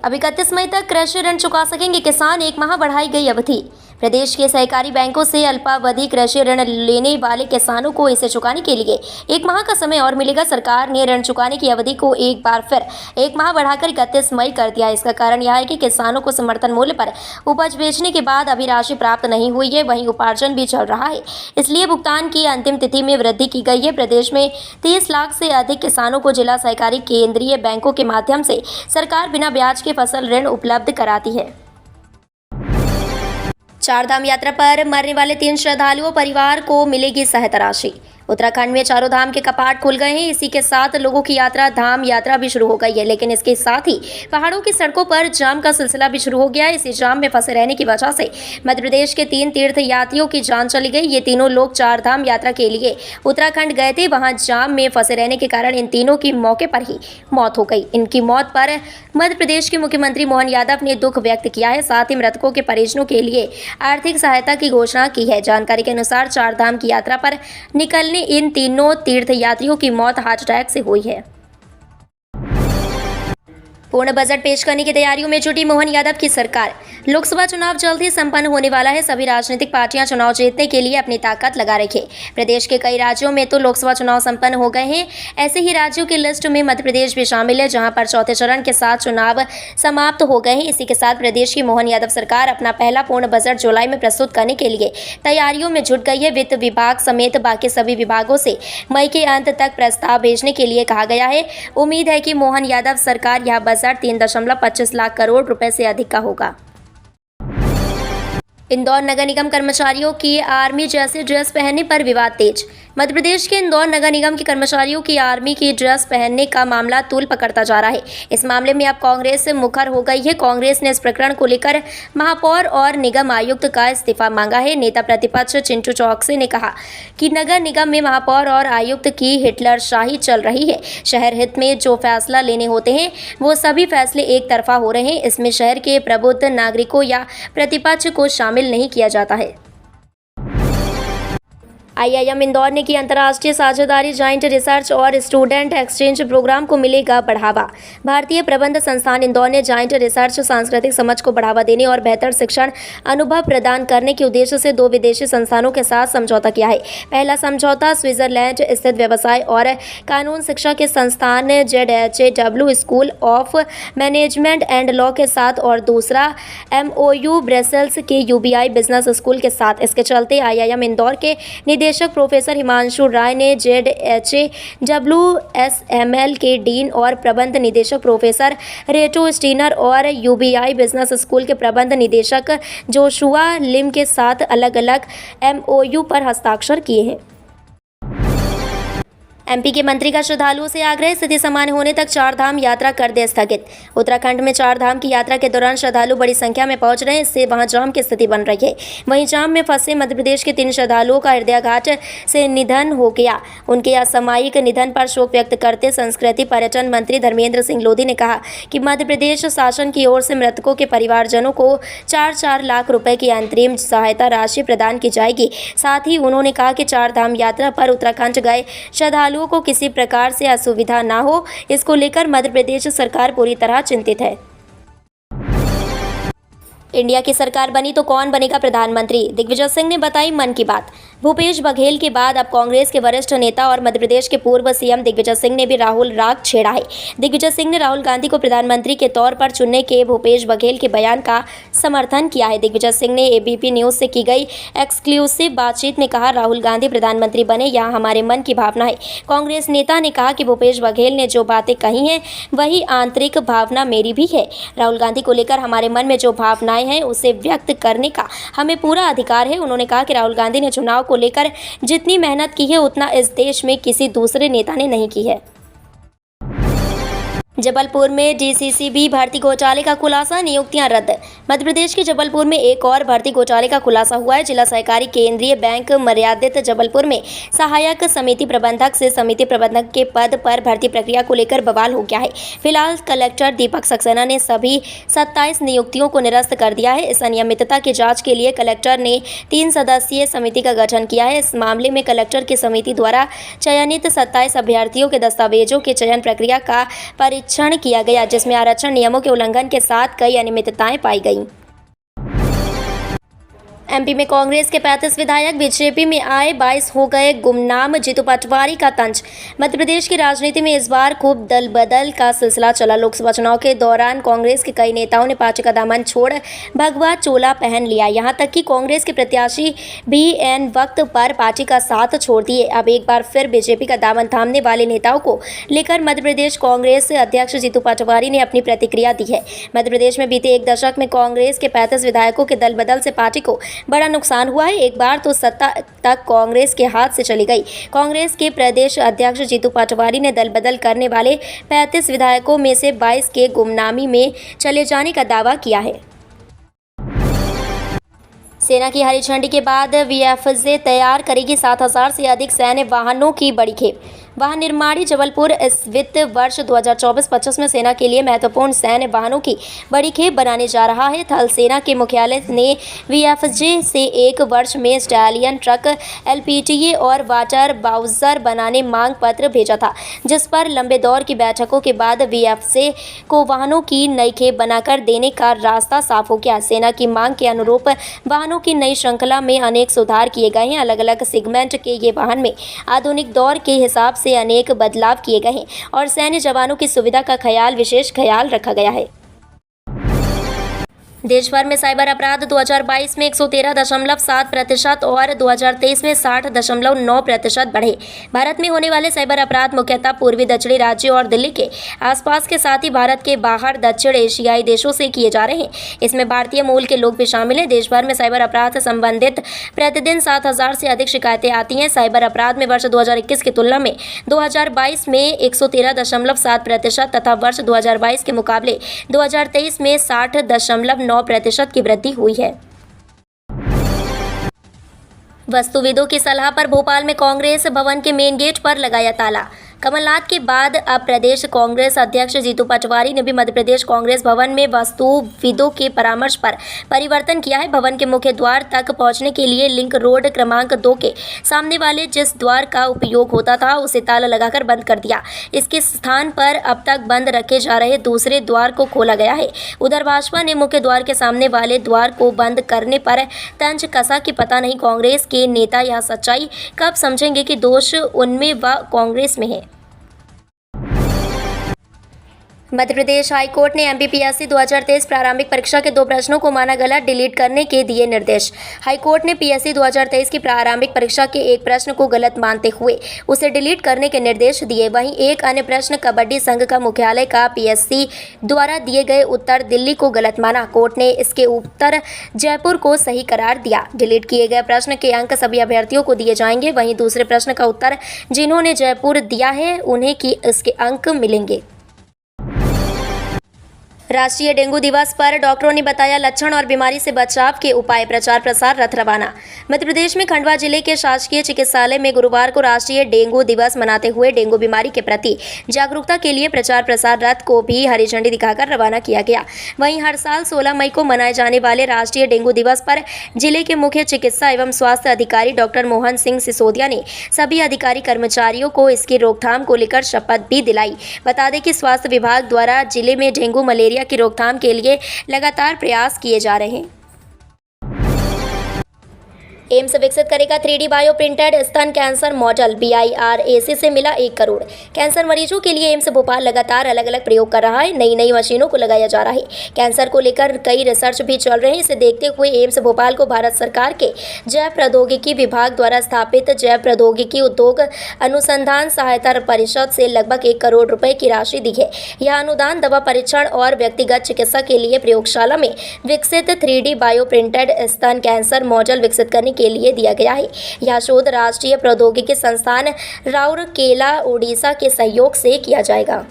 अब 31 मई तक कृषि ऋण चुका सकेंगे किसान, एक माह बढ़ाई गई अवधि। प्रदेश के सहकारी बैंकों से अल्पावधि कृषि ऋण लेने वाले किसानों को इसे चुकाने के लिए एक माह का समय और मिलेगा। सरकार ने ऋण चुकाने की अवधि को एक बार फिर एक माह बढ़ाकर 31 मई कर दिया। इसका कारण यह है कि किसानों को समर्थन मूल्य पर उपज बेचने के बाद अभी राशि प्राप्त नहीं हुई है, वहीं उपार्जन भी चल रहा है, इसलिए भुगतान की अंतिम तिथि में वृद्धि की गई है। प्रदेश में 30 लाख से अधिक किसानों को जिला सहकारी केंद्रीय बैंकों के माध्यम से सरकार बिना ब्याज के फसल ऋण उपलब्ध कराती है। चारधाम यात्रा पर मरने वाले 3 श्रद्धालुओं परिवार को मिलेगी सहायता राशि। उत्तराखंड में चारों धाम के कपाट खुल गए हैं। इसी के साथ लोगों की धाम यात्रा भी शुरू हो गई है, लेकिन इसके साथ ही पहाड़ों की सड़कों पर जाम का सिलसिला भी शुरू हो गया है। इसी जाम में फंसे रहने की वजह से मध्य प्रदेश के 3 तीर्थ यात्रियों की जान चली गई। ये तीनों लोग चारधाम यात्रा के लिए उत्तराखंड गए थे। वहां जाम में फंसे रहने के कारण इन तीनों की मौके पर ही मौत हो गई। इनकी मौत पर मध्य प्रदेश के मुख्यमंत्री मोहन यादव ने दुख व्यक्त किया है, साथ ही मृतकों के परिजनों के लिए आर्थिक सहायता की घोषणा की है। जानकारी के अनुसार चारधाम की यात्रा पर निकलने इन तीनों तीर्थ यात्रियों की मौत हार्ट अटैक से हुई है। पूर्ण बजट पेश करने की तैयारियों में जुटी मोहन यादव की सरकार। लोकसभा चुनाव जल्द ही संपन्न होने वाला है। सभी राजनीतिक पार्टियां चुनाव जीतने के लिए अपनी ताकत लगा रही है। प्रदेश के कई राज्यों में तो लोकसभा चुनाव संपन्न हो गए हैं। ऐसे ही राज्यों की लिस्ट में मध्य प्रदेश भी शामिल है, जहां पर चौथे चरण के साथ चुनाव समाप्त हो गए हैं। इसी के साथ प्रदेश की मोहन यादव सरकार अपना पहला पूर्ण बजट जुलाई में प्रस्तुत करने के लिए तैयारियों में जुट गई है। वित्त विभाग समेत बाकी सभी विभागों से मई के अंत तक प्रस्ताव भेजने के लिए कहा गया है। उम्मीद है कि मोहन यादव सरकार यह बजट 3.25 लाख करोड़ रुपए से अधिक का होगा। इंदौर नगर निगम कर्मचारियों की आर्मी जैसे ड्रेस पहनने पर विवाद तेज। मध्य प्रदेश के इंदौर नगर निगम के कर्मचारियों की आर्मी की ड्रेस पहनने का मामला तूल पकड़ता जा रहा है। इस मामले में अब कांग्रेस मुखर हो गई है। कांग्रेस ने इस प्रकरण को लेकर महापौर और निगम आयुक्त का इस्तीफा मांगा है। नेता प्रतिपक्ष चिंटू चौकसी ने कहा कि नगर निगम में महापौर और आयुक्त की हिटलरशाही चल रही है। शहर हित में जो फैसला लेने होते हैं वो सभी फैसले एक तरफा हो रहे हैं। इसमें शहर के प्रबुद्ध नागरिकों या प्रतिपक्ष को शामिल नहीं किया जाता है। आईआईएम इंदौर ने की अंतर्राष्ट्रीय साझेदारी जॉइंट रिसर्च और स्टूडेंट एक्सचेंज प्रोग्राम को मिलेगा बढ़ावा। भारतीय प्रबंध संस्थान इंदौर ने जॉइंट रिसर्च सांस्कृतिक समझ को बढ़ावा देने और बेहतर शिक्षण अनुभव प्रदान करने के उद्देश्य से 2 विदेशी संस्थानों के साथ समझौता किया है। पहला समझौता स्विट्जरलैंड स्थित व्यवसाय और कानून शिक्षा के संस्थान ZHAW school of management and law के साथ और दूसरा MOU ब्रसेल्स के UBI बिजनेस स्कूल के साथ। इसके चलते आईआईएम इंदौर के निदेशक प्रोफेसर हिमांशु राय ने ZHAW के डीन और प्रबंध निदेशक प्रोफेसर रेटो स्टीनर और UBI बिजनेस स्कूल के प्रबंध निदेशक जोशुआ लिम के साथ अलग-अलग MOU पर हस्ताक्षर किए हैं। एमपी के मंत्री का श्रद्धालुओं से आग्रह, स्थिति सामान्य होने तक चारधाम यात्रा कर दे स्थगित। उत्तराखंड में चारधाम की यात्रा के दौरान श्रद्धालु बड़ी संख्या में पहुंच रहे हैं, इससे वहां जाम की स्थिति बन रही है। वहीं जाम में फंसे मध्य प्रदेश के 3 श्रद्धालुओं का हृदयाघात से निधन हो गया। उनके असामयिक निधन पर शोक व्यक्त करते संस्कृति पर्यटन मंत्री धर्मेंद्र सिंह लोधी ने कहा कि मध्य प्रदेश शासन की ओर से मृतकों के परिवारजनों को 4-4 लाख रुपए की अंतरिम सहायता राशि प्रदान की जाएगी। साथ ही उन्होंने कहा कि चारधाम यात्रा पर उत्तराखंड गए श्रद्धालुओं को किसी प्रकार से असुविधा ना हो, इसको लेकर मध्य प्रदेश सरकार पूरी तरह चिंतित है। इंडिया की सरकार बनी तो कौन बनेगा प्रधानमंत्री, दिग्विजय सिंह ने बताई मन की बात। भूपेश बघेल के बाद अब कांग्रेस के वरिष्ठ नेता और मध्य प्रदेश के पूर्व सीएम दिग्विजय सिंह ने भी राहुल राग छेड़ा है। दिग्विजय सिंह ने राहुल गांधी को प्रधानमंत्री के तौर पर चुनने के भूपेश बघेल के बयान का समर्थन किया है। दिग्विजय सिंह ने एबीपी न्यूज से की गई एक्सक्लूसिव बातचीत में कहा, राहुल गांधी प्रधानमंत्री बने यह हमारे मन की भावना है। कांग्रेस नेता ने कहा कि भूपेश बघेल ने जो बातें कही हैं वही आंतरिक भावना मेरी भी है। राहुल गांधी को लेकर हमारे मन में जो भावनाएं हैं उसे व्यक्त करने का हमें पूरा अधिकार है। उन्होंने कहा कि राहुल गांधी ने चुनाव को लेकर जितनी मेहनत की है उतना इस देश में किसी दूसरे नेता ने नहीं की है। जबलपुर में डीसीसीबी भर्ती घोटाले का खुलासा, नियुक्तियां रद्द। मध्य प्रदेश के जबलपुर में एक और भर्ती घोटाले का खुलासा हुआ है। जिला सहकारी केंद्रीय बैंक मर्यादित जबलपुर में सहायक समिति प्रबंधक से समिति प्रबंधक के पद पर भर्ती प्रक्रिया को लेकर बवाल हो गया है। फिलहाल कलेक्टर दीपक सक्सेना ने सभी 27 नियुक्तियों को निरस्त कर दिया है। इस अनियमितता की जाँच के लिए कलेक्टर ने 3 सदस्यीय समिति का गठन किया है। इस मामले में कलेक्टर की समिति द्वारा चयनित 27 अभ्यर्थियों के दस्तावेजों के चयन प्रक्रिया का परीक्षण किया गया, जिसमें आरक्षण नियमों के उल्लंघन के साथ कई अनियमितताएं पाई गईं। एमपी में कांग्रेस के 35 विधायक बीजेपी में आए, 22 हो गए गुमनाम। जीतू पटवारी का तंज। मध्य प्रदेश की राजनीति में इस बार खूब दल बदल का सिलसिला चला। लोकसभा चुनाव के दौरान कांग्रेस के कई नेताओं ने पार्टी का दामन छोड़ भगवा चोला पहन लिया। यहां तक कि कांग्रेस के प्रत्याशी भी एन वक्त पर पार्टी का साथ छोड़ दिए। अब एक बार फिर बीजेपी का दामन थामने वाले नेताओं को लेकर मध्य प्रदेश कांग्रेस अध्यक्ष जीतू पटवारी ने अपनी प्रतिक्रिया दी है। मध्य प्रदेश में बीते एक दशक में कांग्रेस के 35 विधायकों के दल बदल से पार्टी को बड़ा नुकसान हुआ है। एक बार तो सत्ता तक कांग्रेस के हाथ से चली गई। कांग्रेस के प्रदेश अध्यक्ष जीतू पटवारी ने दल बदल करने वाले 35 विधायकों में से 22 के गुमनामी में चले जाने का दावा किया है। सेना की हरी झंडी के बाद वीएफजे तैयार करेगी 7000 से अधिक सैन्य वाहनों की बड़ी खेप। वाहन निर्माणी जबलपुर इस वित्त वर्ष 2024-25 में सेना के लिए महत्वपूर्ण सैन्य वाहनों की बड़ी खेप बनाने जा रहा है। थल सेना के मुख्यालय ने वीएफजे से 1 वर्ष में स्टैलियन ट्रक, एलपीटीए और वाटर बाउजर बनाने मांग पत्र भेजा था, जिस पर लंबे दौर की बैठकों के बाद वीएफजे को वाहनों की नई खेप बनाकर देने का रास्ता साफ हो गया। सेना की मांग के अनुरूप वाहनों की नई श्रृंखला में अनेक सुधार किए गए हैं। अलग अलग सेगमेंट के ये वाहन में आधुनिक दौर के हिसाब से अनेक बदलाव किए गए हैं और सैन्य जवानों की सुविधा का विशेष ख्याल रखा गया है। देश भर में साइबर अपराध 2022 में 113.7% और 2023 में 60.9% बढ़े। भारत में होने वाले साइबर अपराध मुख्यतः पूर्वी दक्षिणी राज्यों और दिल्ली के आसपास के साथ ही भारत के बाहर दक्षिण एशियाई देशों से किए जा रहे हैं। इसमें भारतीय मूल के लोग भी शामिल हैं। देश भर में साइबर अपराध संबंधित प्रतिदिन 7000 से अधिक शिकायतें आती हैं। साइबर अपराध में वर्ष 2021 की तुलना में 2022 में 113.7% तथा वर्ष 2022 के मुकाबले 2023 में 60.9% की वृद्धि हुई है। वास्तुविदों की सलाह पर भोपाल में कांग्रेस भवन के मेन गेट पर लगाया ताला। कमलनाथ के बाद अब प्रदेश कांग्रेस अध्यक्ष जीतू पटवारी ने भी मध्य प्रदेश कांग्रेस भवन में वास्तुविदों के परामर्श पर परिवर्तन किया है। भवन के मुख्य द्वार तक पहुंचने के लिए लिंक रोड क्रमांक 2 के सामने वाले जिस द्वार का उपयोग होता था उसे ताला लगाकर बंद कर दिया। इसके स्थान पर अब तक बंद रखे जा रहे दूसरे द्वार को खोला गया है। उधर भाजपा ने मुख्य द्वार के सामने वाले द्वार को बंद करने पर तंज कसा कि पता नहीं कांग्रेस के नेता यह सच्चाई कब समझेंगे कि दोष उनमें व कांग्रेस में है। मध्य प्रदेश हाईकोर्ट ने एमपीपीएससी 2023 प्रारंभिक परीक्षा के 2 प्रश्नों को माना गलत, डिलीट करने के दिए निर्देश। हाईकोर्ट ने पीएससी 2023 की प्रारंभिक परीक्षा के एक प्रश्न को गलत मानते हुए उसे डिलीट करने के निर्देश दिए। वहीं एक अन्य प्रश्न कबड्डी संघ का मुख्यालय का पीएससी द्वारा दिए गए उत्तर दिल्ली को गलत माना। कोर्ट ने इसके उत्तर जयपुर को सही करार दिया। डिलीट किए गए प्रश्न के अंक सभी अभ्यर्थियों को दिए जाएंगे। वहीं दूसरे प्रश्न का उत्तर जिन्होंने जयपुर दिया है उन्हें की इसके अंक मिलेंगे। राष्ट्रीय डेंगू दिवस पर डॉक्टरों ने बताया लक्षण और बीमारी से बचाव के उपाय, प्रचार प्रसार रथ रवाना। मध्य प्रदेश में खंडवा जिले के शासकीय चिकित्सालय में गुरुवार को राष्ट्रीय डेंगू दिवस मनाते हुए डेंगू बीमारी के प्रति जागरूकता के लिए प्रचार प्रसार रथ को भी हरी झंडी दिखाकर रवाना किया गया। वहीं हर साल 16 मई को मनाए जाने वाले राष्ट्रीय डेंगू दिवस पर जिले के मुख्य चिकित्सा एवं स्वास्थ्य अधिकारी डॉक्टर मोहन सिंह सिसोदिया ने सभी अधिकारी कर्मचारियों को इसकी रोकथाम को लेकर शपथ भी दिलाई। बता दें कि स्वास्थ्य विभाग द्वारा जिले में डेंगू मलेरिया की रोकथाम के लिए लगातार प्रयास किए जा रहे हैं। एम्स विकसित करेगा 3D बायो प्रिंटेड स्तन कैंसर मॉडल। BIRAC से मिला 1 करोड़। कैंसर मरीजों के लिए एम्स भोपाल लगातार अलग अलग प्रयोग कर रहा है। नई नई मशीनों को लगाया जा रहा है। कैंसर को लेकर कई रिसर्च भी चल रहे हैं। इसे देखते हुए एम्स भोपाल को भारत सरकार के जैव प्रौद्योगिकी विभाग द्वारा स्थापित जैव प्रौद्योगिकी उद्योग अनुसंधान सहायता परिषद से लगभग 1 करोड़ रुपए की राशि दी है। यह अनुदान दवा परीक्षण और व्यक्तिगत चिकित्सा के लिए प्रयोगशाला में विकसित 3D बायो प्रिंटेड स्तन कैंसर मॉडल विकसित करने के लिए दिया गया है। यह शोध राष्ट्रीय प्रौद्योगिकी संस्थान राउरकेला, ओडिशा के सहयोग से किया जाएगा।